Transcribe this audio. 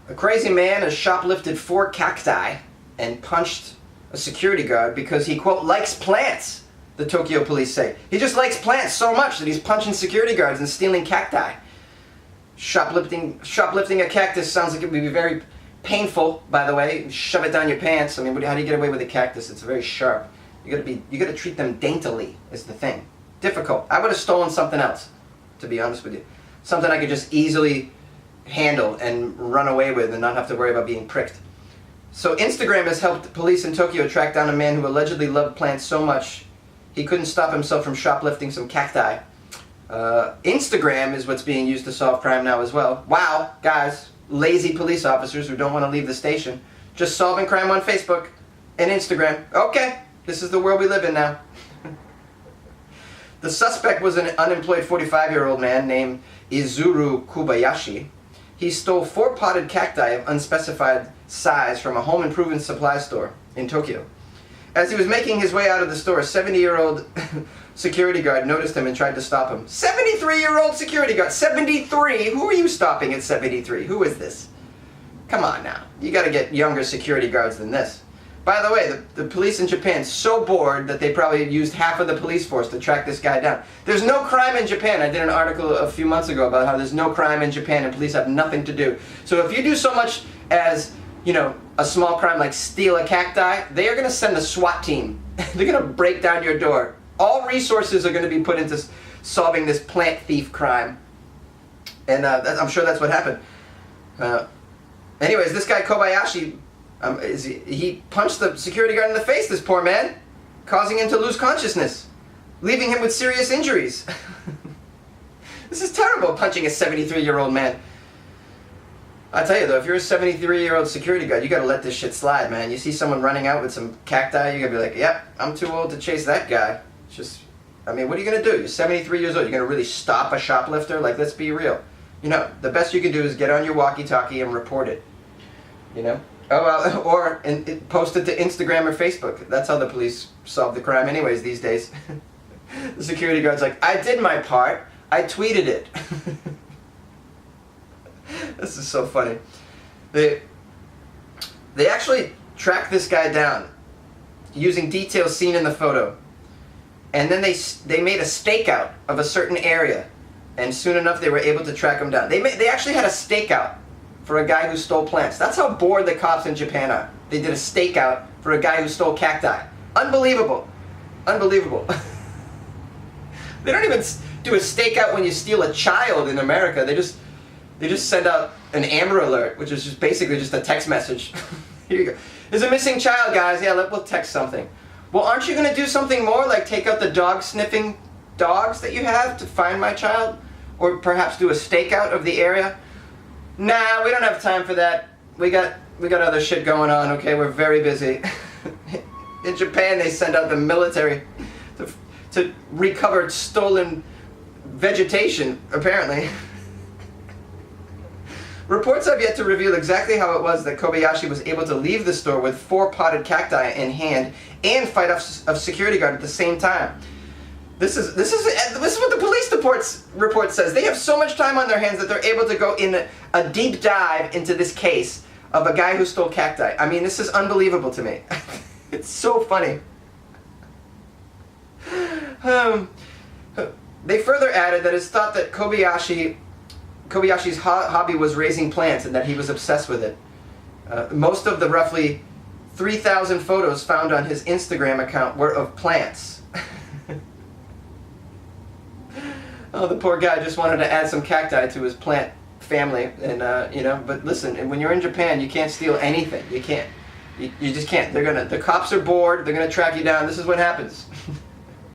A crazy man has shoplifted 4 cacti and punched a security guard because he, quote, likes plants, the Tokyo police say. He just likes plants so much that he's punching security guards and stealing cacti. Shoplifting a cactus sounds like it would be very painful, by the way. Shove it down your pants. I mean, how do you get away with a cactus? It's very sharp. You gotta treat them daintily, is the thing. Difficult. I would have stolen something else, to be honest with you. Something I could just easily handle and run away with and not have to worry about being pricked. So Instagram has helped police in Tokyo track down a man who allegedly loved plants so much he couldn't stop himself from shoplifting some cacti. Instagram is what's being used to solve crime now as well. Wow, guys, lazy police officers who don't want to leave the station. Just solving crime on Facebook and Instagram. Okay, this is the world we live in now. The suspect was an unemployed 45-year-old man named Izuru Kobayashi. He stole 4 potted cacti of unspecified size from a home improvement supply store in Tokyo. As he was making his way out of the store, a 70-year-old security guard noticed him and tried to stop him. 73-year-old security guard! 73? Who are you stopping at 73? Who is this? Come on now. You gotta get younger security guards than this. By the way, the police in Japan so bored that they probably used half of the police force to track this guy down. There's no crime in Japan. I did an article a few months ago about how there's no crime in Japan and police have nothing to do. So if you do so much as, you know, a small crime like steal a cacti, they are going to send a SWAT team. They're going to break down your door. All resources are going to be put into solving this plant thief crime. And I'm sure that's what happened. Anyways, this guy Kobayashi, he punched the security guard in the face, this poor man, causing him to lose consciousness, leaving him with serious injuries. This is terrible, punching a 73-year-old man. I tell you though, if you're a 73-year-old security guard, you gotta let this shit slide, man. You see someone running out with some cacti, you gotta be like, yep, I'm too old to chase that guy. It's just, I mean, what are you gonna do? You're 73 years old, you're gonna really stop a shoplifter? Like, let's be real. You know, the best you can do is get on your walkie-talkie and report it. You know? Oh, well, or post it to Instagram or Facebook. That's how the police solve the crime anyways these days. The security guard's like, I did my part. I tweeted it. This is so funny. They actually tracked this guy down using details seen in the photo. And then they made a stakeout of a certain area. And soon enough they were able to track him down. They actually had a stakeout for a guy who stole plants. That's how bored the cops in Japan are. They did a stakeout for a guy who stole cacti. Unbelievable. Unbelievable. They don't even do a stakeout when you steal a child in America. They just send out an Amber Alert, which is just basically just a text message. Here you go. There's a missing child, guys. Yeah, we'll text something. Well, aren't you going to do something more, like take out the dog-sniffing dogs that you have to find my child? Or perhaps do a stakeout of the area? Nah, we don't have time for that. We got other shit going on, okay? We're very busy. In Japan, they send out the military to recover stolen vegetation, apparently. Reports have yet to reveal exactly how it was that Kobayashi was able to leave the store with 4 potted cacti in hand and fight off a security guard at the same time. This is what the police report says. They have so much time on their hands that they're able to go in a deep dive into this case of a guy who stole cacti. I mean, this is unbelievable to me. It's so funny. They further added that it's thought that Kobayashi's hobby was raising plants and that he was obsessed with it. Most of the roughly 3,000 photos found on his Instagram account were of plants. Oh, the poor guy just wanted to add some cacti to his plant family, and you know. But listen, when you're in Japan, you can't steal anything. You can't. You just can't. The cops are bored. They're gonna track you down. This is what happens.